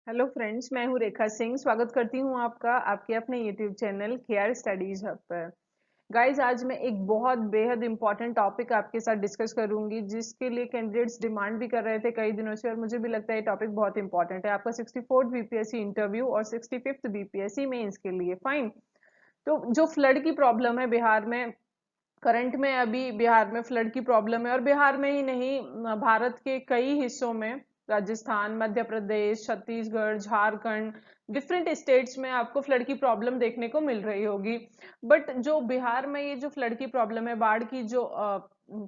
Hello friends, मैं हूँ रेखा सिंह। स्वागत करती हूँ आपका आपके अपने YouTube channel KR studies hub पर। गाइज, आज मैं एक बहुत बेहद इंपॉर्टेंट टॉपिक आपके साथ डिस्कस करूंगी, जिसके लिए कैंडिडेट्स डिमांड भी कर रहे थे कई दिनों से, और मुझे भी लगता है ये टॉपिक बहुत इंपॉर्टेंट है आपका 64th बीपीएससी इंटरव्यू और 65th बीपीएससी मेंस के लिए। फाइन। तो जो फ्लड की प्रॉब्लम है बिहार में, करंट में अभी बिहार में फ्लड की प्रॉब्लम है, और बिहार में ही नहीं, भारत के कई हिस्सों में, राजस्थान, मध्य प्रदेश, छत्तीसगढ़, झारखंड, डिफरेंट स्टेट्स में आपको फ्लड की प्रॉब्लम देखने को मिल रही होगी। बट जो बिहार में ये जो फ्लड की प्रॉब्लम है, बाढ़ की जो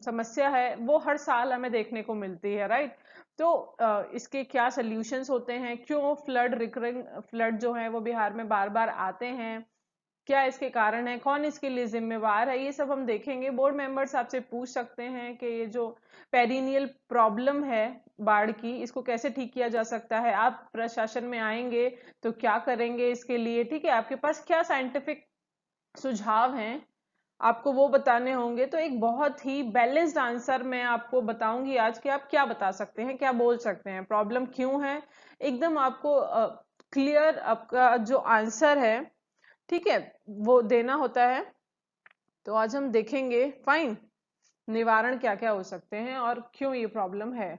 समस्या है, वो हर साल हमें देखने को मिलती है, राइट। तो इसके क्या सोल्यूशंस होते हैं, क्यों फ्लड रिकरिंग फ्लड जो है वो बिहार में बार बार आते हैं, क्या इसके कारण है, कौन इसके लिए जिम्मेवार है, ये सब हम देखेंगे। बोर्ड मेंबर्स आपसे पूछ सकते हैं कि ये जो पेरिनियल प्रॉब्लम है बाढ़ की, इसको कैसे ठीक किया जा सकता है। आप प्रशासन में आएंगे तो क्या करेंगे इसके लिए, ठीक है। आपके पास क्या साइंटिफिक सुझाव हैं, आपको वो बताने होंगे। तो एक बहुत ही बैलेंस्ड आंसर मैं आपको बताऊंगी आज कि आप क्या बता सकते हैं, क्या बोल सकते हैं, प्रॉब्लम क्यों है, एकदम आपको क्लियर आपका जो आंसर है, ठीक है, वो देना होता है। तो आज हम देखेंगे, फाइन, निवारण क्या क्या हो सकते हैं और क्यों ये प्रॉब्लम है।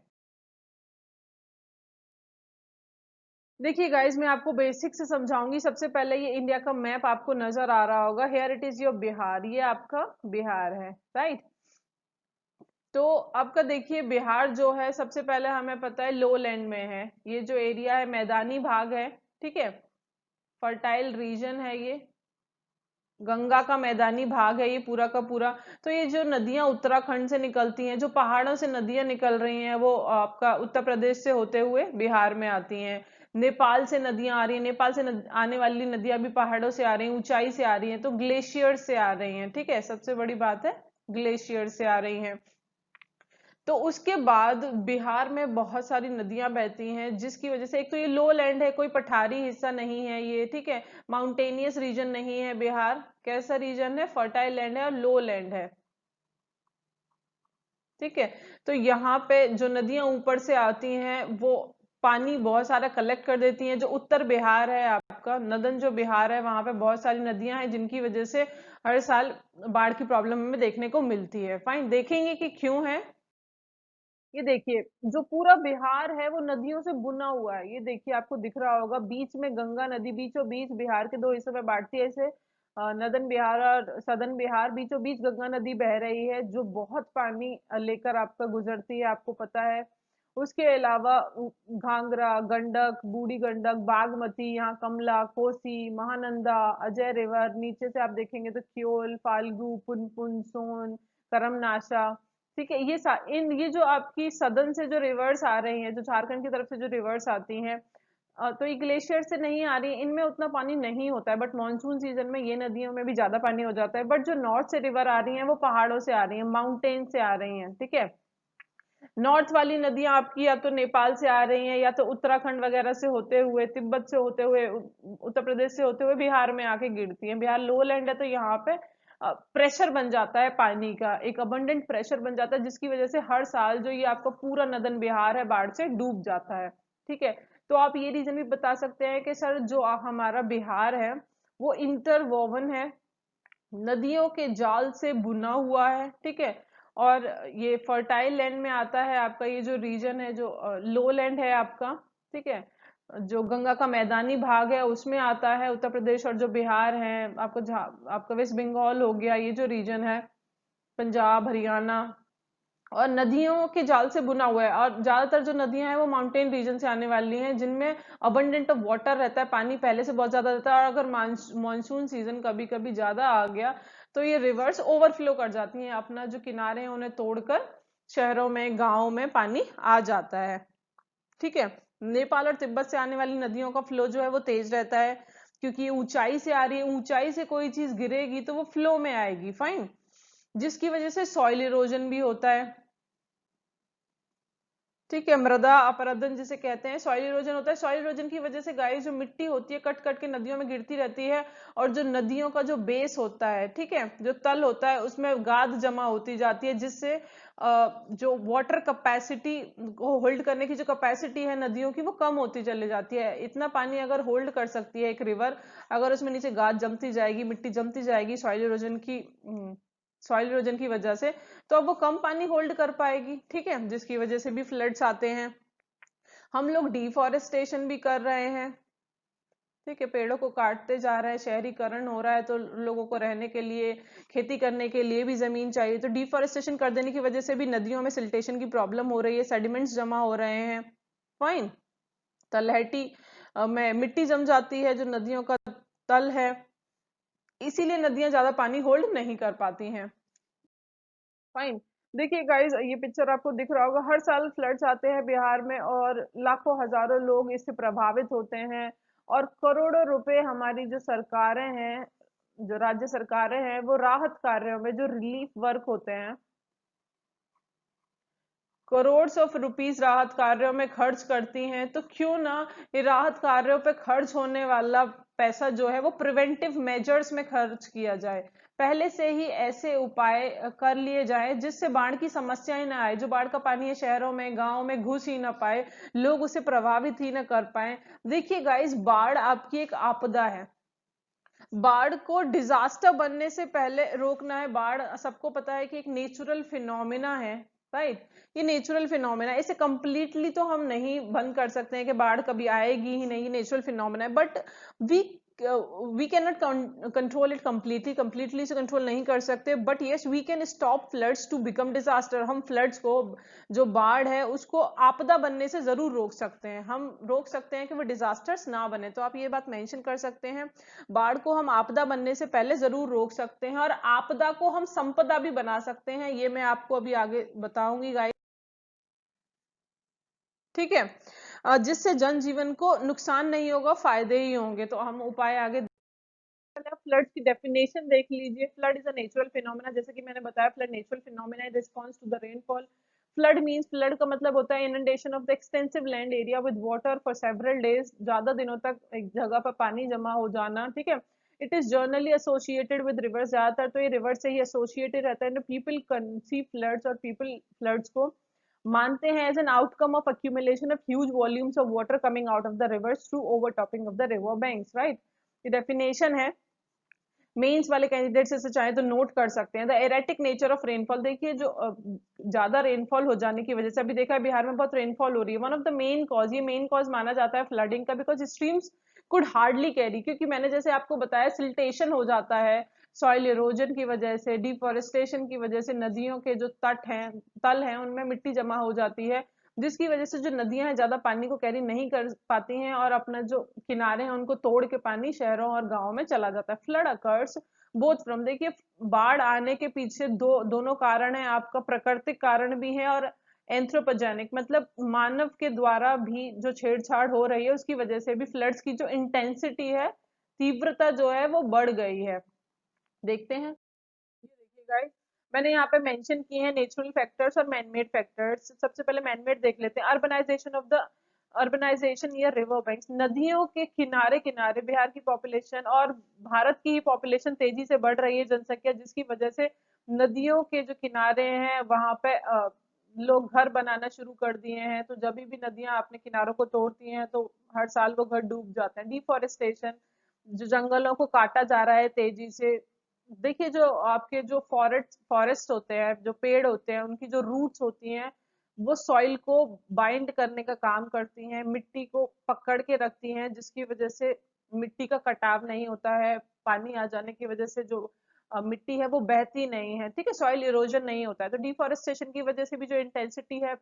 देखिए गाइज, मैं आपको बेसिक से समझाऊंगी। सबसे पहले ये इंडिया का मैप आपको नजर आ रहा होगा, here it is your Bihar, ये आपका बिहार है, राइट। तो आपका देखिए, बिहार जो है, सबसे पहले हमें पता है लो लैंड में है। ये जो एरिया है, मैदानी भाग है, ठीक है, फर्टाइल रीजन है ये, गंगा का मैदानी भाग है ये पूरा का पूरा। तो ये जो नदियां उत्तराखंड से निकलती हैं, जो पहाड़ों से नदियां निकल रही हैं, वो आपका उत्तर प्रदेश से होते हुए बिहार में आती हैं। नेपाल से नदियां आ रही हैं, नेपाल से आने वाली नदियां भी पहाड़ों से आ रही हैं, ऊंचाई से आ रही हैं, तो ग्लेशियर से आ रही हैं, ठीक है। सबसे बड़ी बात है, ग्लेशियर से आ रही हैं। तो उसके बाद बिहार में बहुत सारी नदियां बहती हैं, जिसकी वजह से, एक तो ये लो लैंड है, कोई पठारी हिस्सा नहीं है ये, ठीक है, माउंटेनियस रीजन नहीं है बिहार। कैसा रीजन है, फर्टाइल लैंड है और लो लैंड है, ठीक है। तो यहाँ पे जो नदियां ऊपर से आती हैं, वो पानी बहुत सारा कलेक्ट कर देती हैं। जो उत्तर बिहार है आपका, नदन जो बिहार है, वहां पे बहुत सारी नदियां हैं, जिनकी वजह से हर साल बाढ़ की प्रॉब्लम हमें देखने को मिलती है। फाइन, देखेंगे कि क्यों है। ये देखिए, जो पूरा बिहार है वो नदियों से बुना हुआ है। ये देखिए, आपको दिख रहा होगा, बीच में गंगा नदी बीचों बीच बिहार के दो हिस्सों में बांटती है इसे। नदन बिहार और सदन बिहार, बीचों बीच गंगा नदी बह रही है, जो बहुत पानी लेकर आपका गुजरती है, आपको पता है। उसके अलावा घाघरा, गंडक, बूढ़ी गंडक, बागमती, यहाँ कमला, कोसी, महानंदा, अजय रिवर, नीचे से आप देखेंगे तो क्योल, फाल्गु, पुनपुन, सोन, करमनाशा, ठीक है। इन ये जो आपकी सदन से जो रिवर्स आ रही हैं, जो झारखंड की तरफ से जो रिवर्स आती हैं, तो ये ग्लेशियर से नहीं आ रही, इनमें उतना पानी नहीं होता है, बट मानसून सीजन में ये नदियों में भी ज्यादा पानी हो जाता है। बट जो नॉर्थ से रिवर आ रही हैं, वो पहाड़ों से आ रही हैं, माउंटेन से आ रही हैं, ठीक है। नॉर्थ वाली नदियां आपकी या तो नेपाल से आ रही हैं, या तो उत्तराखंड वगैरह से होते हुए, तिब्बत से होते हुए, उत्तर प्रदेश से होते हुए बिहार में आके गिरती हैं। बिहार लो लैंड है, तो यहाँ पे प्रेशर बन जाता है, पानी का एक अबंडेंट प्रेशर बन जाता है, जिसकी वजह से हर साल जो ये आपका पूरा नदन बिहार है, बाढ़ से डूब जाता है, ठीक है। तो आप ये रीजन भी बता सकते हैं कि सर, जो हमारा बिहार है, वो इंटरवोवन है, नदियों के जाल से बुना हुआ है, ठीक है। और ये फर्टाइल लैंड में आता है आपका, ये जो रीजन है, जो लो लैंड है आपका, ठीक है, जो गंगा का मैदानी भाग है उसमें आता है उत्तर प्रदेश, और जो बिहार है आपका, आपका वेस्ट बंगाल हो गया, ये जो रीजन है, पंजाब, हरियाणा, और नदियों के जाल से बुना हुआ है। और ज्यादातर जो नदियां हैं वो माउंटेन रीजन से आने वाली हैं, जिनमें अबंडेंट ऑफ वाटर रहता है, पानी पहले से बहुत ज्यादा रहता है, और अगर मानसून सीजन कभी कभी ज्यादा आ गया, तो ये रिवर्स ओवरफ्लो कर जाती हैं, अपना जो किनारे हैं उन्हें तोड़कर शहरों में, गाँव में पानी आ जाता है, ठीक है। नेपाल और तिब्बत से आने वाली नदियों का फ्लो जो है वो तेज रहता है, क्योंकि ये ऊंचाई से आ रही है, ऊंचाई से कोई चीज गिरेगी तो वो फ्लो में आएगी, फाइन, जिसकी वजह से सॉइल इरोजन भी होता है, ठीक है, मृदा अपरदन जिसे कहते हैं, सॉइल इरोजन होता है। सॉइल इरोजन की वजह से गाइस जो मिट्टी होती है कट कट के नदियों में गिरती रहती है, और जो नदियों का जो बेस होता है, ठीक है, जो तल होता है उसमें गाद जमा होती जाती है, जिससे जो वाटर कैपेसिटी को होल्ड करने की जो कैपेसिटी है नदियों की, वो कम होती चली जाती है। इतना पानी अगर होल्ड कर सकती है एक रिवर, अगर उसमें नीचे गाद जमती जाएगी, मिट्टी जमती जाएगी सॉइल इरोजन की वजह से, तो अब वो कम पानी होल्ड कर पाएगी, ठीक है, जिसकी वजह से भी फ्लड्स आते हैं। हम लोग डिफॉरेस्टेशन भी कर रहे हैं, ठीक है, पेड़ों को काटते जा रहे हैं, शहरीकरण हो रहा है, तो लोगों को रहने के लिए, खेती करने के लिए भी जमीन चाहिए, तो डिफॉरेस्टेशन कर देने की वजह से भी नदियों में सिल्टेशन की प्रॉब्लम हो रही है, सेडिमेंट्स जमा हो रहे हैं। फाइन। तलहटी में मिट्टी जम जाती है जो नदियों का तल है, इसीलिए नदियां ज्यादा पानी होल्ड नहीं कर पाती हैं। फाइन। देखिए गाइस, ये पिक्चर आपको दिख रहा होगा, हर साल फ्लड्स आते हैं बिहार में और लाखों हजारों लोग इससे प्रभावित होते हैं, और करोड़ों रुपए हमारी जो सरकारें हैं, जो राज्य सरकारें हैं, वो राहत कार्यों में, जो रिलीफ वर्क होते हैं, करोड़ ऑफ रुपीस राहत कार्यों में खर्च करती हैं। तो क्यों ना ये राहत कार्यों पे खर्च होने वाला पैसा जो है वो प्रिवेंटिव मेजर्स में खर्च किया जाए, पहले से ही ऐसे उपाय कर लिए जाए जिससे बाढ़ की समस्याएं ना आए, जो बाढ़ का पानी है शहरों में गांवों में घुस ही ना पाए, लोग उसे प्रभावित ही ना कर पाए। देखिए गाइस, बाढ़ आपकी एक आपदा है, बाढ़ को डिजास्टर बनने से पहले रोकना है। बाढ़ सबको पता है कि एक नेचुरल फिनोमिना है, राइट, ये नेचुरल फिनोमिना, इसे कंप्लीटली तो हम नहीं बंद कर सकते हैं कि बाढ़ कभी आएगी ही नहीं, नेचुरल फिनोमिना है, but we we can not control it completely, completely से कंट्रोल नहीं कर सकते, but yes we can stop floods to become disaster. हम फ्लड्स को, जो बाढ़ है उसको आपदा बनने से जरूर रोक सकते हैं, हम रोक सकते हैं कि वो डिजास्टर्स ना बने, तो आप ये बात मेंशन कर सकते हैं। बाढ़ को हम आपदा बनने से पहले जरूर रोक सकते हैं, और आपदा को हम संपदा भी बना सकते हैं, ये मैं आपको अभी आगे बताऊंगी गाइस, ठीक है, जिससे जनजीवन को नुकसान नहीं होगा, फायदे ही होंगे, तो हम उपाय आगे। फ्लड की डेफिनेशन देख लीजिए। Flood is a natural phenomena, जैसे कि मैंने बताया, flood natural phenomena in response to the rainfall. Flood means, flood का मतलब होता है inundation of the extensive land area with water for several days, ज्यादा दिनों तक एक जगह पर पानी जमा हो जाना, ठीक है। It is generally associated with rivers, ज्यादातर तो ये रिवर से ही एसोसिएटेड रहता है। पीपल कंसीव फ्लड्स, और पीपल फ्लड्स को मानते हैं as an outcome of accumulation of huge volumes of water coming out of the rivers through overtopping of the river banks, right? ये डेफिनेशन है। मेंस वाले कैंडिडेट्स इसे चाहे तो नोट कर सकते हैं। The erratic nature of rainfall, देखिए जो ज्यादा रेनफॉल हो जाने की वजह से, अभी देखा है बिहार में बहुत रेनफॉल हो रही है, one of the main cause, ये मेन कॉज माना जाता है फ्लडिंग का, because streams could hardly carry, क्योंकि मैंने जैसे आपको बताया सिल्टेशन हो जाता है सॉइल इरोजन की वजह से, डिफॉरेस्टेशन की वजह से, नदियों के जो तट हैं, तल हैं, उनमें मिट्टी जमा हो जाती है, जिसकी वजह से जो नदियां हैं ज्यादा पानी को कैरी नहीं कर पाती हैं, और अपना जो किनारे हैं उनको तोड़ के पानी शहरों और गांवों में चला जाता है। फ्लड अकर्स बोथ फ्रॉम, देखिए बाढ़ आने के पीछे दोनों कारण है, आपका प्राकृतिक कारण भी है और एंथ्रोपोजेनिक, मतलब मानव के द्वारा भी जो छेड़छाड़ हो रही है उसकी वजह से भी फ्लड्स की जो इंटेंसिटी है, तीव्रता जो है वो बढ़ गई है। देखते हैं, ये देखिए गाइस, मैंने यहाँ पे मेंशन किए हैं नेचुरल फैक्टर्स और मैनमेड फैक्टर्स। सबसे पहले मैनमेड देख लेते हैं। अर्बनाइजेशन या रिवर बैंक्स, नदियों के किनारे किनारे बिहार की पॉपुलेशन और भारत की ही पॉपुलेशन तेजी से बढ़ रही है, जनसंख्या, जिसकी वजह से नदियों के जो किनारे हैं वहां पे लोग घर बनाना शुरू कर दिए हैं, तो जब भी नदियां अपने किनारों को तोड़ती हैं तो हर साल वो घर डूब जाते हैं। डिफॉरेस्टेशन, जो जंगलों को काटा जा रहा है तेजी से। देखिए जो आपके जो फॉरेस्ट होते हैं, जो पेड़ होते हैं, उनकी जो रूट्स होती हैं वो सॉइल को बाइंड करने का काम करती हैं, मिट्टी को पकड़ के रखती हैं, जिसकी वजह से मिट्टी का कटाव नहीं होता है, पानी आ जाने की वजह से जो मिट्टी है वो बहती नहीं है, ठीक है, सॉइल इरोजन नहीं होता है। तो डिफॉरेस्टेशन की वजह से भी जो इंटेंसिटी है,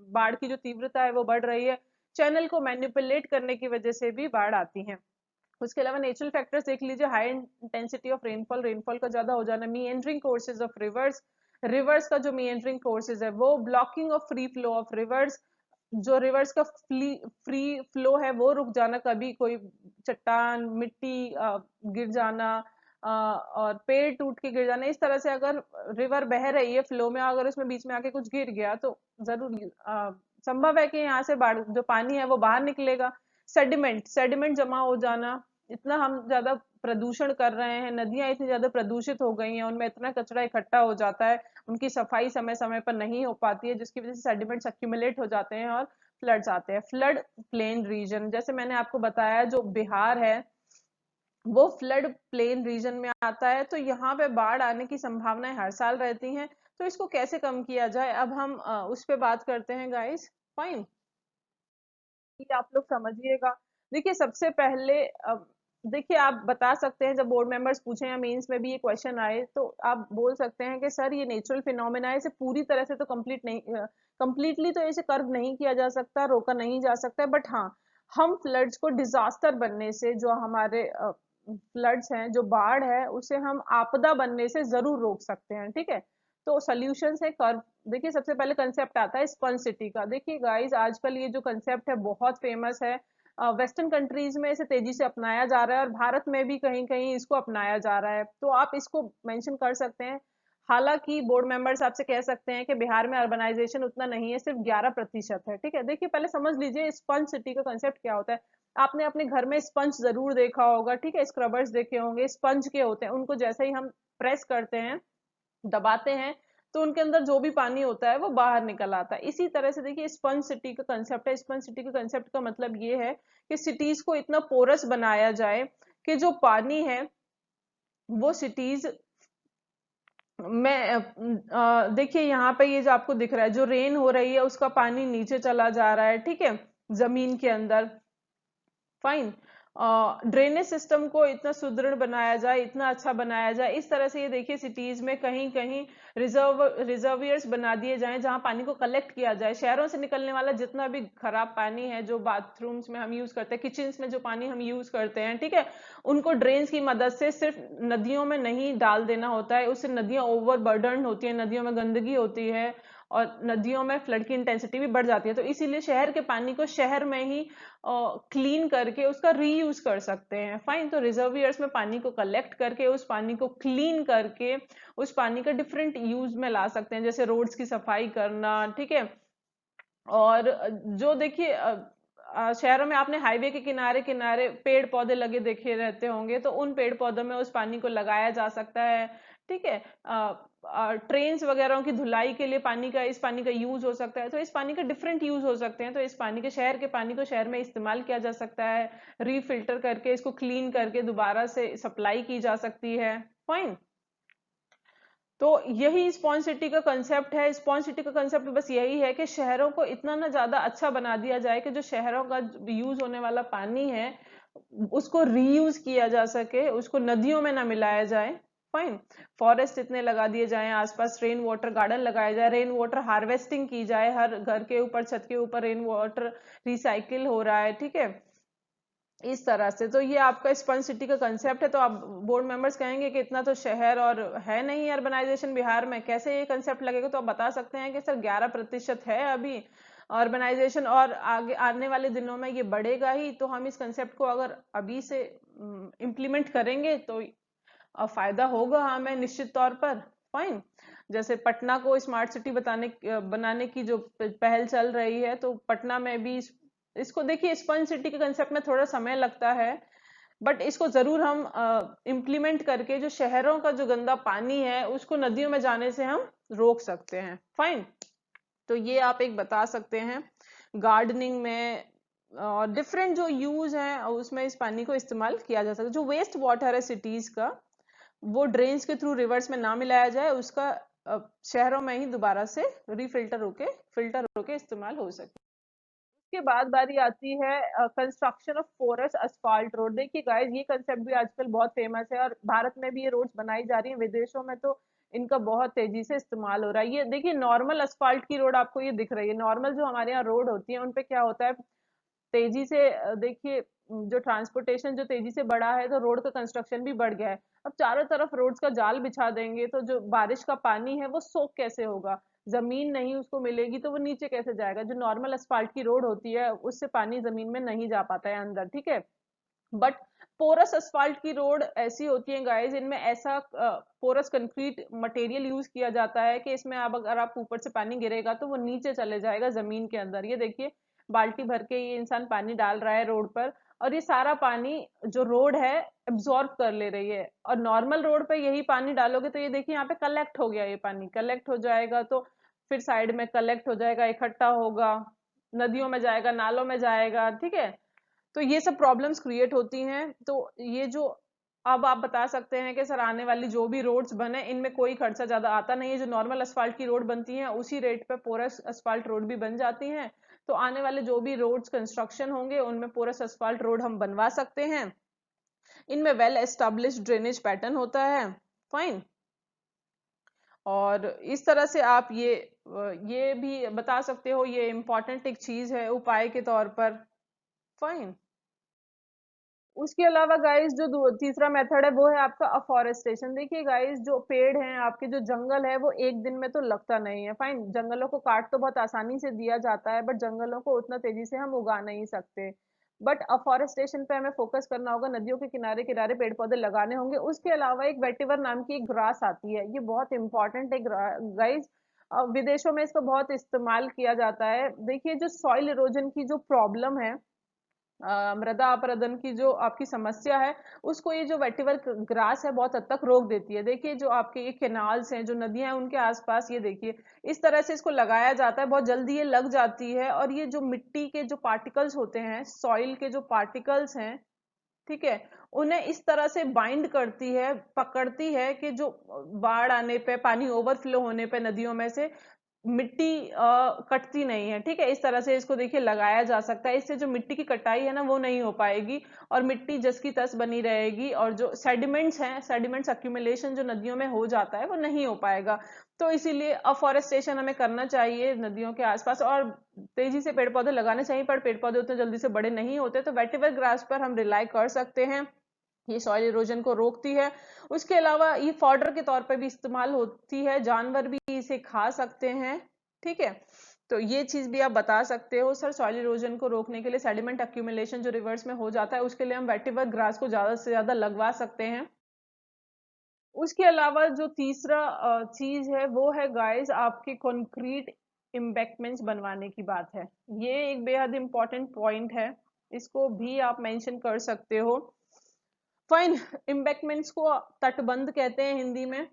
बाढ़ की जो तीव्रता है वो बढ़ रही है। चैनल को मैनिपुलेट करने की वजह से भी बाढ़ आती है। उसके अलावा नेचुरल फैक्टर्स देख लीजिए। High intensity of rainfall, rainfall का ज्यादा हो जाना। मीएंडरिंग कोर्सेज ऑफ रिवर्स, रिवर्स का जो मीएंडरिंग कोर्सेज है वो। Blocking of free flow of reverse, जो रिवर्स का फ्री फ्लो है वो रुक जाना, कभी कोई चट्टान, मिट्टी गिर जाना, और पेड़ टूट के गिर जाना, इस तरह से अगर रिवर बह रही है फ्लो में, अगर उसमें बीच में आके कुछ गिर गया तो जरूर संभव है कि यहाँ से बाढ़ जो पानी है वो बाहर निकलेगा। सेडिमेंट सेडिमेंट जमा हो जाना, इतना हम ज्यादा प्रदूषण कर रहे हैं, नदियां इतनी ज्यादा प्रदूषित हो गई हैं, उनमें इतना कचरा इकट्ठा हो जाता है, उनकी सफाई समय समय पर नहीं हो पाती है, जिसकी वजह से सेडिमेंट्स अक्यूमुलेट हो जाते हैं और फ्लड्स आते हैं। फ्लड प्लेन रीजन, जैसे मैंने आपको बताया जो बिहार है वो फ्लड प्लेन रीजन में आता है, तो यहाँ पे बाढ़ आने की संभावनाएं हर साल रहती हैं। तो इसको कैसे कम किया जाए, अब हम उस पे बात करते हैं गाइस। फाइन, कि आप लोग समझिएगा। देखिए सबसे पहले देखिए आप बता सकते हैं, जब बोर्ड मेंबर्स पूछे या मेंस में भी ये क्वेश्चन आए तो आप बोल सकते हैं कि सर ये नेचुरल फिनोमेना है, इसे पूरी तरह से तो कंप्लीट नहीं, कंप्लीटली तो इसे कर्व नहीं किया जा सकता, रोका नहीं जा सकता, बट हाँ हम फ्लड्स को डिजास्टर बनने से, जो हमारे फ्लड्स हैं, जो बाढ़ है, उसे हम आपदा बनने से जरूर रोक सकते हैं। ठीक है, तो सॉल्यूशंस है कर्व। देखिए सबसे पहले कंसेप्ट आता है स्पंज सिटी का। देखिए गाइस आजकल ये जो कंसेप्ट है बहुत फेमस है, वेस्टर्न कंट्रीज में इसे तेजी से अपनाया जा रहा है और भारत में भी कहीं कहीं इसको अपनाया जा रहा है, तो आप इसको मेंशन कर सकते हैं। हालांकि बोर्ड मेंबर्स आपसे कह सकते हैं कि बिहार में अर्बनाइजेशन उतना नहीं है, सिर्फ 11% है। ठीक है, देखिए पहले समझ लीजिए स्पंज सिटी का कंसेप्ट क्या होता है। आपने अपने घर में स्पंज जरूर देखा होगा, ठीक है, स्क्रबर्स देखे होंगे, स्पंज के होते हैं, उनको जैसे ही हम प्रेस करते हैं, दबाते हैं, तो उनके अंदर जो भी पानी होता है वो बाहर निकल आता है। इसी तरह से देखिए स्पंज सिटी का कंसेप्ट है। स्पंज सिटी का कंसेप्ट का मतलब ये है कि सिटीज को इतना पोरस बनाया जाए कि जो पानी है वो सिटीज में देखिए यहाँ पे ये जो आपको दिख रहा है, जो रेन हो रही है उसका पानी नीचे चला जा रहा है, ठीक है, जमीन के अंदर। फाइन, ड्रेनेज सिस्टम को इतना सुदृढ़ बनाया जाए, इतना अच्छा बनाया जाए, इस तरह से ये देखिए सिटीज में कहीं कहीं रिजर्वियर्स बना दिए जाएं जहां पानी को कलेक्ट किया जाए। शहरों से निकलने वाला जितना भी खराब पानी है, जो बाथरूम्स में हम यूज करते हैं, किचन में जो पानी हम यूज करते हैं, ठीक है, उनको ड्रेन्स की मदद से सिर्फ नदियों में नहीं डाल देना होता है, उससे नदियां ओवरबर्डन होती है, नदियों में गंदगी होती है और नदियों में फ्लड की इंटेंसिटी भी बढ़ जाती है। तो इसीलिए शहर के पानी को शहर में ही क्लीन करके उसका रीयूज कर सकते हैं। फाइन, तो रिजर्वियर्स में पानी को कलेक्ट करके उस पानी को क्लीन करके उस पानी का डिफरेंट यूज में ला सकते हैं, जैसे रोड्स की सफाई करना, ठीक है। और जो देखिए शहरों में आपने हाईवे के किनारे किनारे पेड़ पौधे लगे देखे रहते होंगे, तो उन पेड़ पौधों में उस पानी को लगाया जा सकता है। ठीक है, ट्रेन्स वगैरह की धुलाई के लिए पानी का, इस पानी का यूज हो सकता है, तो इस पानी का डिफरेंट यूज हो सकते हैं। तो इस पानी के, शहर के पानी को शहर में इस्तेमाल किया जा सकता है, रीफिल्टर करके इसको क्लीन करके दोबारा से सप्लाई की जा सकती है। फाइन, तो यही स्पॉन्ज सिटी का कंसेप्ट है। स्पॉन्ज सिटी का कंसेप्ट बस यही है कि शहरों को इतना ना ज्यादा अच्छा बना दिया जाए कि जो शहरों का यूज होने वाला पानी है उसको रीयूज किया जा सके, उसको नदियों में ना मिलाया जाए। फाइन, फॉरेस्ट इतने लगा दिए जाएं, आसपास रेन वाटर गार्डन लगाया जाए, रेन वाटर हार्वेस्टिंग की जाए, हर घर के ऊपर, छत के ऊपर रेन वाटर रिसाइकिल हो रहा है। ठीक है, इस तरह से। तो ये आपका स्पंज सिटी का कंसेप्ट है। तो आप बोर्ड मेंबर्स कहेंगे कि इतना तो शहर और है नहीं अर्बनाइजेशन बिहार में, कैसे ये कंसेप्ट लगेगा, तो आप बता सकते हैं कि सर 11% है अभी अर्बनाइजेशन, और आगे आने वाले दिनों में ये बढ़ेगा ही। तो हम इस कंसेप्ट को अगर अभी से इम्प्लीमेंट करेंगे तो फायदा होगा हमें निश्चित तौर पर। फाइन, जैसे पटना को स्मार्ट सिटी बनाने की जो पहल चल रही है, तो पटना में भी इसको देखिए स्पंज सिटी के कंसेप्ट में थोड़ा समय लगता है, बट इसको जरूर हम इम्प्लीमेंट करके जो शहरों का जो गंदा पानी है उसको नदियों में जाने से हम रोक सकते हैं। फाइन, तो ये आप एक बता सकते हैं। गार्डनिंग में और डिफरेंट जो यूज है उसमें इस पानी को इस्तेमाल किया जा सकता है। जो वेस्ट वाटर है सिटीज का, वो ड्रेन्स के थ्रू रिवर्स में ना मिलाया जाए, उसका शहरों में ही दोबारा से फिल्टर होके इस्तेमाल हो सके। उसके बाद बारी आती है construction of porous asphalt road. देखिए गाइस ये कंसेप्ट भी आजकल बहुत फेमस है और भारत में भी ये रोड्स बनाई जा रही हैं, विदेशों में तो इनका बहुत तेजी से इस्तेमाल हो रहा है। ये देखिए नॉर्मल असफाल्ट की रोड आपको ये दिख रही है, नॉर्मल जो हमारे यहाँ रोड होती है उन पे क्या होता है, तेजी से देखिए जो ट्रांसपोर्टेशन जो तेजी से बढ़ा है, तो रोड का कंस्ट्रक्शन भी बढ़ गया है। अब चारों तरफ रोड्स का जाल बिछा देंगे तो जो बारिश का पानी है वो सोख कैसे होगा, जमीन नहीं उसको मिलेगी तो वो नीचे कैसे जाएगा। जो नॉर्मल असफाल्ट की रोड होती है उससे पानी जमीन में नहीं जा पाता है अंदर, ठीक है। बट पोरस असफाल्ट की रोड ऐसी होती है गाइस, इनमें ऐसा पोरस कंक्रीट मटेरियल यूज किया जाता है कि इसमें अब अगर आप ऊपर से पानी गिरेगा तो वो नीचे चले जाएगा जमीन के अंदर। ये देखिए बाल्टी भर के ये इंसान पानी डाल रहा है रोड पर, और ये सारा पानी जो रोड है एब्जॉर्ब कर ले रही है। और नॉर्मल रोड पे यही पानी डालोगे तो ये देखिए यहाँ पे कलेक्ट हो गया, ये पानी कलेक्ट हो जाएगा तो फिर साइड में कलेक्ट हो जाएगा, इकट्ठा होगा, नदियों में जाएगा, नालों में जाएगा, ठीक है। तो ये सब प्रॉब्लम्स क्रिएट होती हैं। तो ये जो अब आप बता सकते हैं कि सर आने वाली जो भी रोड्स बने इनमें कोई खर्चा ज्यादा आता नहीं है, जो नॉर्मल असफाल्ट की रोड बनती है उसी रेट पे पोरस असफाल्ट रोड भी बन जाती हैं। तो आने वाले जो भी रोड्स कंस्ट्रक्शन होंगे उनमें पोरस असफाल्ट रोड हम बनवा सकते हैं। इनमें वेल एस्टेब्लिश्ड ड्रेनेज पैटर्न होता है, फाइन। और इस तरह से आप ये भी बता सकते हो, ये इंपॉर्टेंट एक चीज है उपाय के तौर पर, फाइन। उसके अलावा गाइस जो तीसरा मेथड है वो है आपका अफॉरेस्टेशन। देखिए गाइस जो पेड़ हैं आपके, जो जंगल है वो एक दिन में तो लगता नहीं है, फाइन। जंगलों को काट तो बहुत आसानी से दिया जाता है, बट जंगलों को उतना तेजी से हम उगा नहीं सकते। बट अफॉरेस्टेशन पे हमें फोकस करना होगा, नदियों के किनारे किनारे पेड़ पौधे लगाने होंगे। उसके अलावा एक वेटिवर नाम की एक ग्रास आती है, ये बहुत इंपॉर्टेंट है गाइस। विदेशों में इसका बहुत इस्तेमाल किया जाता है। देखिए जो सॉइल इरोजन की जो प्रॉब्लम है, मृदा अपरदन की जो आपकी समस्या है, उसको ये जो वेटिवर ग्रास है बहुत हद तक रोक देती है। देखिए जो आपके ये कैनाल्स हैं, जो नदियां हैं उनके आसपास ये देखिए इस तरह से इसको लगाया जाता है, बहुत जल्दी ये लग जाती है। और ये जो मिट्टी के जो पार्टिकल्स होते हैं, सॉइल के जो पार्टिकल्स हैं, ठीक है, उन्हें इस तरह से बाइंड करती है, पकड़ती है कि जो बाढ़ आने पे, पानी ओवरफ्लो होने पे नदियों में से मिट्टी कटती नहीं है, ठीक है। इस तरह से इसको देखिए लगाया जा सकता है, इससे जो मिट्टी की कटाई है ना वो नहीं हो पाएगी, और मिट्टी जस की तस बनी रहेगी, और जो सेडिमेंट्स हैं, सेडिमेंट्स अक्यूमुलेशन जो नदियों में हो जाता है वो नहीं हो पाएगा। तो इसीलिए अफॉरेस्टेशन हमें करना चाहिए नदियों के आसपास, और तेजी से पेड़ पौधे लगाने चाहिए, पर पेड़ पौधे उतने जल्दी से बड़े नहीं होते, तो वेटिवर ग्रास पर हम रिलाई कर सकते हैं, ये सॉइल इरोजन को रोकती है। उसके अलावा ये फॉडर के तौर पर भी इस्तेमाल होती है, जानवर भी इसे खा सकते हैं, ठीक है। तो ये चीज भी आप बता सकते हो सर, सॉइल इरोजन को रोकने के लिए सेडिमेंट अक्यूमुलेशन जो रिवर्स में हो जाता है उसके लिए हम वेटिवर ग्रास को ज्यादा से ज्यादा लगवा सकते हैं। उसके अलावा जो तीसरा चीज है वो है गाइस आपके कंक्रीट एम्बैंकमेंट्स बनवाने की बात है। ये एक बेहद इंपॉर्टेंट पॉइंट है, इसको भी आप मेंशन कर सकते हो, फाइन। एम्बैंकमेंट्स को तटबंध कहते हैं हिंदी में,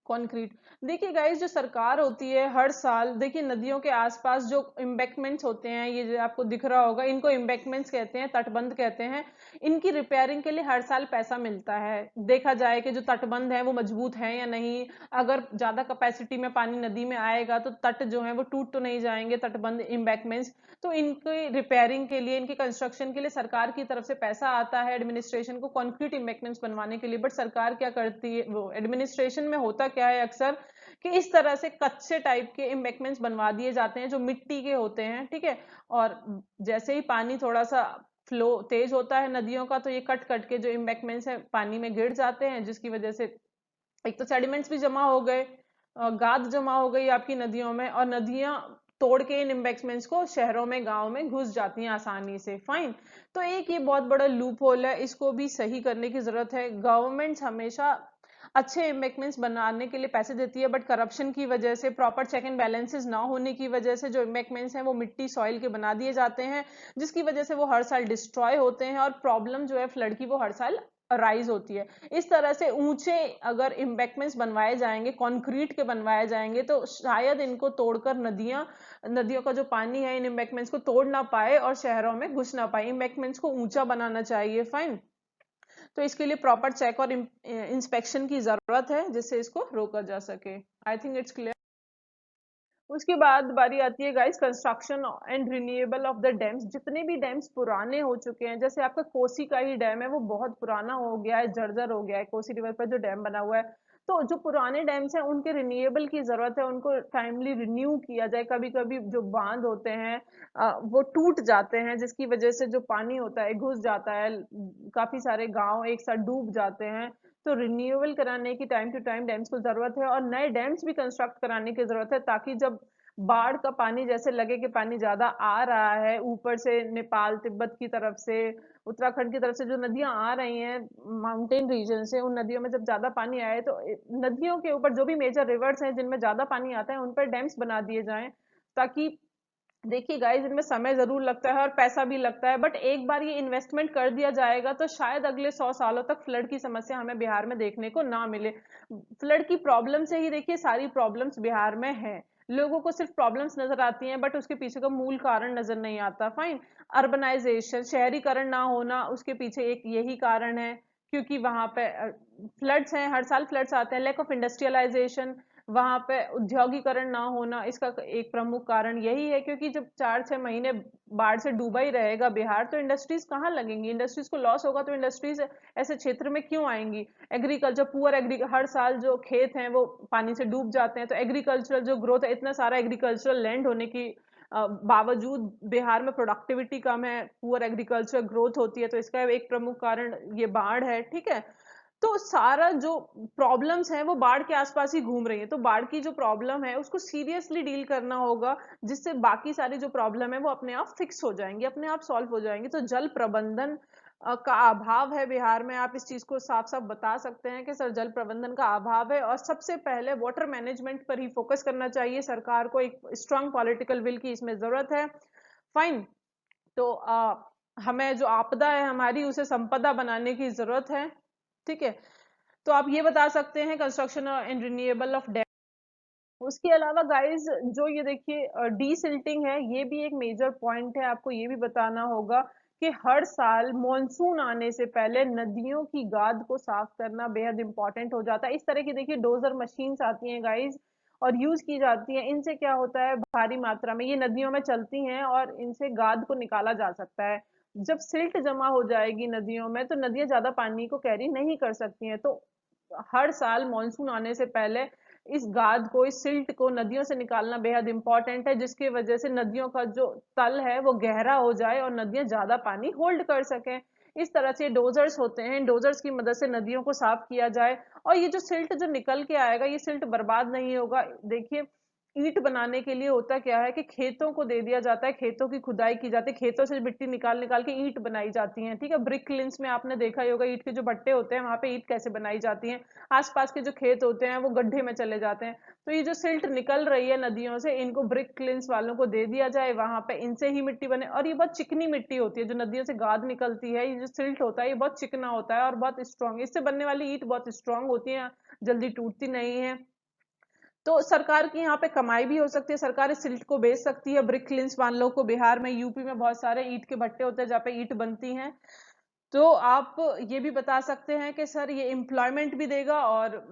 कंक्रीट। देखिए गाइस जो सरकार होती है हर साल, देखिए नदियों के आसपास जो एम्बैंकमेंट्स होते हैं, ये जो आपको दिख रहा होगा, इनको एम्बैंकमेंट्स कहते हैं, तटबंध कहते हैं। इनकी रिपेयरिंग के लिए हर साल पैसा मिलता है, देखा जाए कि जो तटबंध है वो मजबूत है या नहीं। अगर ज्यादा कैपेसिटी में पानी नदी में आएगा तो तट जो है वो टूट तो नहीं जाएंगे, तटबंध एम्बैंकमेंट्स। तो इनकी रिपेयरिंग के लिए, इनकी कंस्ट्रक्शन के लिए सरकार की तरफ से पैसा आता है एडमिनिस्ट्रेशन को कंक्रीट एम्बैंकमेंट्स बनवाने के लिए। बट सरकार क्या करती है, वो एडमिनिस्ट्रेशन में होता क्या है अक्सर कि इस तरह से कच्चे टाइप के एम्बैंकमेंट्स बनवा दिए जाते हैं जो मिट्टी के होते हैं, ठीक है। और जैसे ही पानी थोड़ा सा फ्लो तेज होता है नदियों का, तो ये कट कट के जो एम्बैंकमेंट्स है पानी में गिर जाते हैं, जिसकी वजह से एक तो सेडिमेंट्स भी जमा हो गए, गाद जमा हो गई आपकी नदियों में, और नदियां तोड़ के इन एम्बैंकमेंट्स को शहरों में, गांव में घुस जाती हैं आसानी से, फाइन। तो एक ये बहुत बड़ा लूप होल है, इसको भी सही करने की जरूरत है। गवर्नमेंट हमेशा अच्छे एम्बैंकमेंट्स बनाने के लिए पैसे देती है, बट करप्शन की वजह से, प्रॉपर चेक एंड बैलेंसेस ना होने की वजह से जो एम्बैंकमेंट्स हैं वो मिट्टी सॉइल के बना दिए जाते हैं, जिसकी वजह से वो हर साल डिस्ट्रॉय होते हैं, और प्रॉब्लम जो है फ्लड की वो हर साल राइज होती है। इस तरह से ऊंचे अगर एम्बैंकमेंट्स बनवाए जाएंगे, कंक्रीट के बनवाए जाएंगे, तो शायद इनको तोड़कर नदियों का जो पानी है इन एम्बैंकमेंट्स को तोड़ ना पाए और शहरों में घुस ना पाए। एम्बैंकमेंट्स को ऊंचा बनाना चाहिए, फाइन। तो इसके लिए प्रॉपर चेक और इंस्पेक्शन की जरूरत है जिससे इसको रोका जा सके। I think it's clear. उसके बाद बारी आती है guys construction and renewable of the dams. जितने भी डैम्स पुराने हो चुके हैं, जैसे आपका कोसी का ही डैम है, वो बहुत पुराना हो गया है, जर्जर हो गया है, कोसी रिवर पर जो डैम बना हुआ है। तो जो पुराने डैम्स हैं उनके रिन्यूएबल की जरूरत है, उनको टाइमली रिन्यू किया जाए। कभी कभी जो बांध होते हैं वो टूट जाते हैं, जिसकी वजह से जो पानी होता है घुस जाता है, काफी सारे गांव एक साथ डूब जाते हैं। तो रिन्यूएबल कराने की टाइम टू टाइम डैम्स को जरूरत है, और नए डैम्स भी कंस्ट्रक्ट कराने की जरूरत है, ताकि जब बाढ़ का पानी जैसे लगे कि पानी ज्यादा आ रहा है ऊपर से, नेपाल तिब्बत की तरफ से, उत्तराखंड की तरफ से जो नदियां आ रही हैं माउंटेन रीजन से, उन नदियों में जब ज्यादा पानी आए तो नदियों के ऊपर जो भी मेजर रिवर्स हैं जिनमें ज्यादा पानी आता है उन पर डैम्स बना दिए जाएं, ताकि देखिए गाइस इनमें समय जरूर लगता है और पैसा भी लगता है, बट एक बार ये इन्वेस्टमेंट कर दिया जाएगा तो शायद अगले 100 सालों तक फ्लड की समस्या हमें बिहार में देखने को ना मिले। फ्लड की प्रॉब्लम से ही देखिए सारी प्रॉब्लम्स बिहार में हैं। लोगों को सिर्फ प्रॉब्लम्स नजर आती हैं बट उसके पीछे का मूल कारण नजर नहीं आता। फाइन, अर्बनाइजेशन, शहरीकरण ना होना, उसके पीछे एक यही कारण है, क्योंकि वहां पे फ्लड्स हैं, हर साल फ्लड्स आते हैं। लैक ऑफ इंडस्ट्रियलाइजेशन, वहां पे औद्योगिकरण ना होना, इसका एक प्रमुख कारण यही है, क्योंकि जब 4-6 महीने बाढ़ से डूबा ही रहेगा बिहार तो इंडस्ट्रीज कहाँ लगेंगी, इंडस्ट्रीज को लॉस होगा तो इंडस्ट्रीज ऐसे क्षेत्र में क्यों आएंगी। एग्रीकल्चर पुअर हर साल जो खेत हैं वो पानी से डूब जाते हैं, तो एग्रीकल्चरल जो ग्रोथ है, इतना सारा एग्रीकल्चरल लैंड होने की बावजूद बिहार में प्रोडक्टिविटी कम है, पुअर एग्रीकल्चर ग्रोथ होती है, तो इसका एक प्रमुख कारण ये बाढ़ है। ठीक है, तो सारा जो प्रॉब्लम्स हैं वो बाढ़ के आसपास ही घूम रही है, तो बाढ़ की जो प्रॉब्लम है उसको सीरियसली डील करना होगा, जिससे बाकी सारी जो प्रॉब्लम है वो अपने आप फिक्स हो जाएंगी, अपने आप सॉल्व हो जाएंगी। तो जल प्रबंधन का अभाव है बिहार में, आप इस चीज को साफ साफ बता सकते हैं कि सर जल प्रबंधन का अभाव है, और सबसे पहले वाटर मैनेजमेंट पर ही फोकस करना चाहिए सरकार को, एक स्ट्रांग पॉलिटिकल विल की इसमें जरूरत है। फाइन, तो हमें जो आपदा है हमारी उसे संपदा बनाने की जरूरत है। ठीक है, तो आप ये बता सकते हैं construction and renewable of dam. उसके अलावा गाइस जो ये देखिए डीसिल्टिंग है, ये भी एक मेजर पॉइंट है, आपको ये भी बताना होगा कि हर साल मॉनसून आने से पहले नदियों की गाद को साफ करना बेहद इंपॉर्टेंट हो जाता है। इस तरह की देखिए डोजर मशीन्स आती हैं गाइस और यूज की जाती हैं, इनसे क्या होता है भारी मात्रा में ये नदियों में चलती हैं और इनसे गाद को निकाला जा सकता है। जब सिल्ट जमा हो जाएगी नदियों में तो नदियां ज्यादा पानी को कैरी नहीं कर सकती हैं, तो हर साल मॉनसून आने से पहले इस गाद को, इस सिल्ट को नदियों से निकालना बेहद इंपॉर्टेंट है, जिसकी वजह से नदियों का जो तल है वो गहरा हो जाए और नदियां ज्यादा पानी होल्ड कर सकें। इस तरह से डोजर्स होते हैं, डोजर्स की मदद से नदियों को साफ किया जाए। और ये जो सिल्ट जो निकल के आएगा ये सिल्ट बर्बाद नहीं होगा। देखिए ईंट बनाने के लिए होता क्या है कि खेतों को दे दिया जाता है, खेतों की खुदाई की जाती है, खेतों से मिट्टी निकाल निकाल के ईंट बनाई जाती है। ठीक है, ब्रिक लिंस में आपने देखा ही होगा ईंट के जो भट्टे होते हैं वहां पे ईंट कैसे बनाई जाती है। आसपास के जो खेत होते हैं वो गड्ढे में चले जाते हैं। तो ये जो सिल्ट निकल रही है नदियों से, इनको ब्रिक क्लिंस वालों को दे दिया जाए, वहां पे इनसे ही मिट्टी बने। और ये बहुत चिकनी मिट्टी होती है, जो नदियों से गाद निकलती है, ये जो सिल्ट होता है ये बहुत चिकना होता है और बहुत स्ट्रांग, इससे बनने वाली ईंट बहुत स्ट्रांग होती है, जल्दी टूटती नहीं है। तो सरकार की यहाँ पे कमाई भी हो सकती है, सरकार इस सिल्ट को बेच सकती है ब्रिक क्लिंस वालों को। बिहार में, यूपी में बहुत सारे ईंट के भट्टे होते हैं जहाँ पे ईंट बनती हैं। तो आप ये भी बता सकते हैं कि सर ये एम्प्लॉयमेंट भी देगा और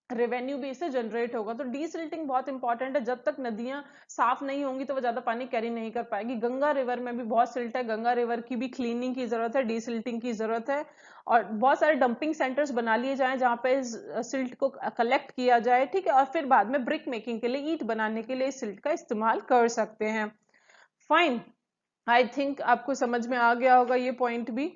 रेवेन्यू भी इससे जनरेट होगा। तो डीसिल्टिंग बहुत इंपॉर्टेंट है, जब तक नदियां साफ नहीं होंगी तो वो ज्यादा पानी कैरी नहीं कर पाएगी। गंगा रिवर में भी बहुत सिल्ट है, गंगा रिवर की भी क्लीनिंग की जरूरत है, डीसिल्टिंग की जरूरत है, और बहुत सारे डंपिंग सेंटर्स बना लिए जाएं जहां पे इस सिल्ट को कलेक्ट किया जाए। ठीक है, और फिर बाद में ब्रिक मेकिंग के लिए, ईंट बनाने के लिए इस सिल्ट का इस्तेमाल कर सकते हैं। फाइन, आई थिंक आपको समझ में आ गया होगा ये पॉइंट भी,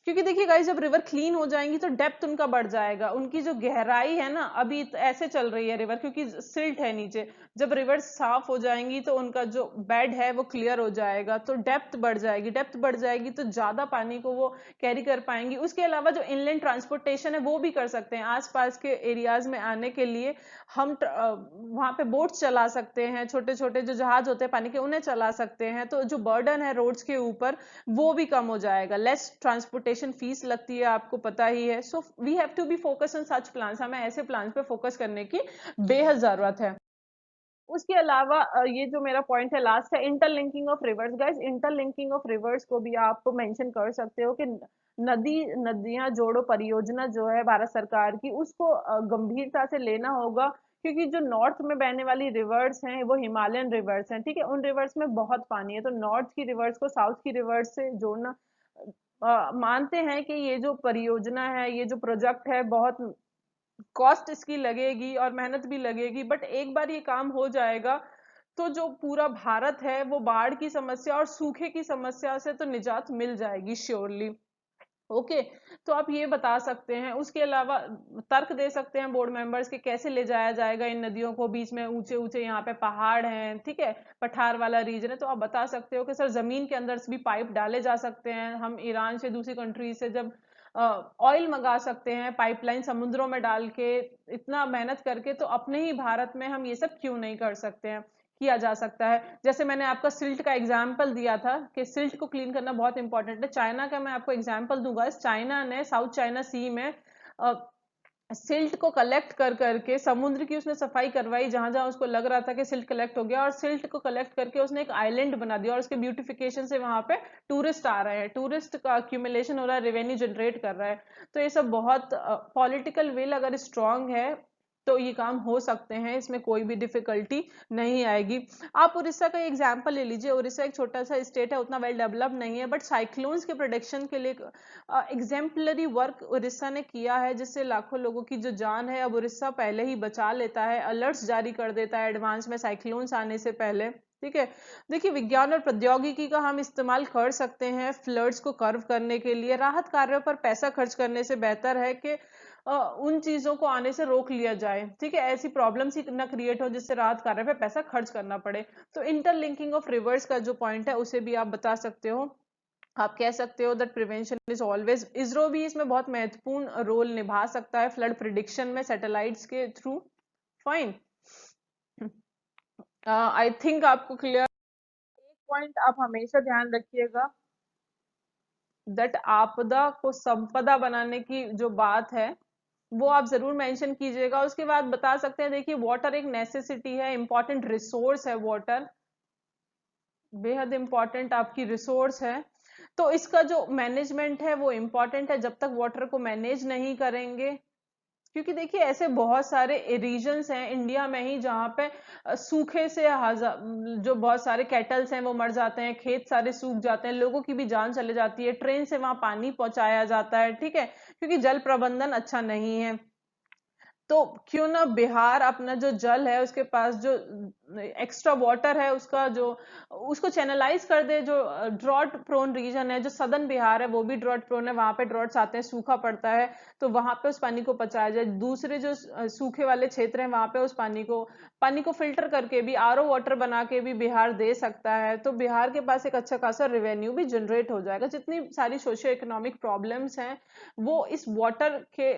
क्योंकि देखिए गाइस जब रिवर क्लीन हो जाएंगी तो डेप्थ उनका बढ़ जाएगा, उनकी जो गहराई है ना, अभी ऐसे चल रही है रिवर क्योंकि सिल्ट है नीचे, जब रिवर साफ हो जाएंगी तो उनका जो बेड है वो क्लियर हो जाएगा, तो डेप्थ बढ़ जाएगी, डेप्थ बढ़ जाएगी तो ज्यादा पानी को वो कैरी कर पाएंगी। उसके अलावा जो इनलैंड ट्रांसपोर्टेशन है वो भी कर सकते हैं, आसपास के एरियाज में आने के लिए हम वहां पे बोट चला सकते हैं, छोटे छोटे जो जहाज होते हैं पानी के उन्हें चला सकते हैं, तो जो बर्डन है रोड्स के ऊपर वो भी कम हो जाएगा। लेस ट्रांसपोर्टेशन फीस लगती है, आपको पता ही है। So we have to be focus on such plans, हमें ऐसे प्लान्स पे फोकस करने की बेहद जरूरत है। उसके अलावा ये जो मेरा पॉइंट है लास्ट है, interlinking of reverse. Guys interlinking of reverse को भी आप मेंशन कर सकते हो कि नदियां जोड़ो परियोजना जो है भारत सरकार की, उसको गंभीरता से लेना होगा, क्योंकि जो नॉर्थ में बहने वाली रिवर्स हैं वो हिमालयन रिवर्स हैं। ठीक है, उन रिवर्स में बहुत पानी है, तो नॉर्थ की रिवर्स को साउथ की रिवर्स से जोड़ना, मानते हैं कि ये जो परियोजना है, ये जो प्रोजेक्ट है, बहुत कॉस्ट इसकी लगेगी और मेहनत भी लगेगी, बट एक बार ये काम हो जाएगा तो जो पूरा भारत है वो बाढ़ की समस्या और सूखे की समस्या से तो निजात मिल जाएगी श्योरली। ओके। तो आप ये बता सकते हैं, उसके अलावा तर्क दे सकते हैं बोर्ड मेंबर्स के कैसे ले जाया जाएगा इन नदियों को, बीच में ऊंचे ऊंचे यहाँ पे पहाड़ हैं, ठीक है, पठार वाला रीजन है, तो आप बता सकते हो कि सर जमीन के अंदर से भी पाइप डाले जा सकते हैं, हम ईरान से दूसरी कंट्री से जब ऑयल मंगा सकते हैं पाइपलाइन समुद्रों में डाल के, इतना मेहनत करके, तो अपने ही भारत में हम ये सब क्यों नहीं कर सकते हैं, किया जा सकता है। जैसे मैंने आपका सिल्ट का एग्जाम्पल दिया था कि सिल्ट को क्लीन करना बहुत इंपॉर्टेंट है, चाइना का मैं आपको एग्जाम्पल दूंगा। इस चाइना ने साउथ चाइना सी में सिल्ट को कलेक्ट कर करके समुद्र की उसने सफाई करवाई, जहां जहां उसको लग रहा था कि सिल्ट कलेक्ट हो गया, और सिल्ट को कलेक्ट करके उसने एक आइलैंड बना दिया, और उसके ब्यूटिफिकेशन से वहां पे टूरिस्ट आ रहे हैं, टूरिस्ट का अक्यूमुलेशन हो रहा है, रेवेन्यू जनरेट कर रहा है। तो ये सब बहुत पॉलिटिकल विल अगर स्ट्रांग है तो ये काम हो सकते हैं, इसमें कोई भी डिफिकल्टी नहीं आएगी। आप उड़ीसा का एग्जाम्पल ले लीजिए, उड़ीसा एक छोटा सा स्टेट है, उतना वेल डेवलप्ड नहीं है, बट साइक्लोन्स के प्रोटेक्शन के लिए एग्जाम्पलरी वर्क उड़ीसा ने किया है, जिससे लाखों लोगों की जो जान है अब उड़ीसा पहले ही बचा लेता है, अलर्ट्स जारी कर देता है एडवांस में साइक्लोन्स आने से पहले। ठीक है, देखिए विज्ञान और प्रौद्योगिकी का हम इस्तेमाल कर सकते हैं फ्लड्स को कर्व करने के लिए, राहत कार्यों पर पैसा खर्च करने से बेहतर है कि उन चीजों को आने से रोक लिया जाए। ठीक है, ऐसी प्रॉब्लम्स ही ना क्रिएट हो जिससे राहत कार्य पे पैसा खर्च करना पड़े। तो इंटरलिंकिंग ऑफ रिवर्स का जो पॉइंट है उसे भी आप बता सकते हो। आप कह सकते हो that prevention is always, ISRO भी इसमें बहुत महत्वपूर्ण रोल निभा सकता है फ्लड प्रिडिक्शन में सैटेलाइट्स के थ्रू। फाइन, आई थिंक आपको क्लियर। एक पॉइंट आप हमेशा ध्यान रखिएगा, दैट आपदा को संपदा बनाने की जो बात है वो आप जरूर मेंशन कीजिएगा। उसके बाद बता सकते हैं, देखिए वाटर एक नेसेसिटी है, इंपॉर्टेंट रिसोर्स है वाटर, बेहद इंपॉर्टेंट आपकी रिसोर्स है। तो इसका जो मैनेजमेंट है वो इंपॉर्टेंट है, जब तक वाटर को मैनेज नहीं करेंगे, क्योंकि देखिए ऐसे बहुत सारे रीजन्स हैं इंडिया में ही जहाँ पे सूखे से जो बहुत सारे कैटल्स हैं वो मर जाते हैं, खेत सारे सूख जाते हैं, लोगों की भी जान चले जाती है, ट्रेन से वहां पानी पहुंचाया जाता है, ठीक है, क्योंकि जल प्रबंधन अच्छा नहीं है। तो क्यों ना बिहार अपना जो जल है उसके पास जो एक्स्ट्रा वाटर है उसका जो उसको चैनलाइज कर दे, जो ड्रॉट प्रोन रीजन है, जो सदर्न बिहार है वो भी ड्रॉट प्रोन है, वहां पे ड्रॉट्स आते हैं, सूखा पड़ता है, तो वहां पे उस पानी को पहुंचाया जाए। दूसरे जो सूखे वाले क्षेत्र हैं वहां पे उस पानी को फिल्टर करके भी आरओ वाटर बना के भी बिहार दे सकता है, तो बिहार के पास एक अच्छा खासा रेवेन्यू भी जनरेट हो जाएगा। जितनी सारी सोशियो इकोनॉमिक प्रॉब्लम्स हैं वो इस वाटर के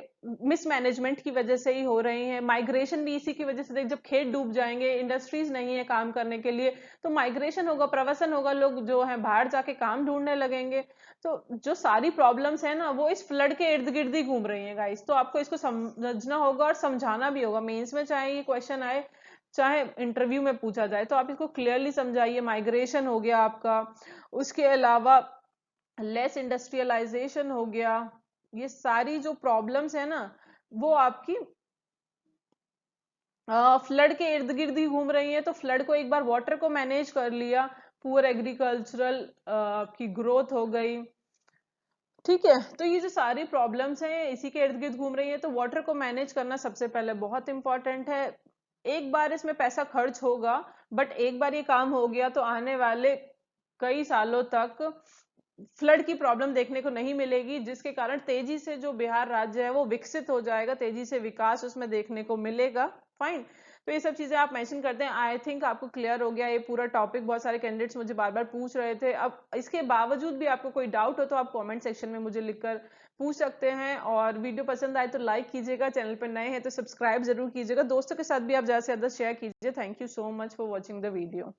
मिसमैनेजमेंट की वजह से ही हो रही है। माइग्रेशन भी इसी की वजह से, जब खेत डूब जाएंगे, इंडस्ट्रीज नहीं है काम करने के लिए, तो माइग्रेशन होगा, प्रवासन होगा, लोग जो है बाहर जाके काम ढूंढने लगेंगे। तो जो सारी प्रॉब्लम्स है ना वो इस फ्लड के इर्द गिर्द ही घूम रही है गाइस, तो आपको इसको समझना होगा और समझाना भी होगा। मेंस में चाहे ये क्वेश्चन आए चाहे इंटरव्यू में पूछा जाए, तो आप इसको क्लियरली समझाइए। माइग्रेशन हो गया आपका, उसके अलावा लेस इंडस्ट्रियलाइजेशन हो गया, ये सारी जो प्रॉब्लम्स है ना वो आपकी फ्लड के इर्द गिर्द ही घूम रही है। तो फ्लड को एक बार वाटर को मैनेज कर लिया, पुअर एग्रीकल्चरल की ग्रोथ हो गई। ठीक है, तो ये जो सारी प्रॉब्लम्स हैं इसी के इर्द गिर्द घूम रही है, तो वाटर को मैनेज करना सबसे पहले बहुत इंपॉर्टेंट है। एक बार इसमें पैसा खर्च होगा, बट एक बार ये काम हो गया तो आने वाले कई सालों तक फ्लड की प्रॉब्लम देखने को नहीं मिलेगी, जिसके कारण तेजी से जो बिहार राज्य है वो विकसित हो जाएगा, तेजी से विकास उसमें देखने को मिलेगा। फाइन, तो ये सब चीजें आप मेंशन करते हैं। आई थिंक आपको क्लियर हो गया ये पूरा टॉपिक। बहुत सारे कैंडिडेट्स मुझे बार बार पूछ रहे थे, अब इसके बावजूद भी आपको कोई डाउट हो तो आप कमेंट सेक्शन में मुझे लिखकर पूछ सकते हैं। और वीडियो पसंद आए तो लाइक कीजिएगा, चैनल पर नए हैं तो सब्सक्राइब जरूर कीजिएगा, दोस्तों के साथ भी आप ज्यादा से ज्यादा शेयर कीजिए। Thank you so much for watching the video.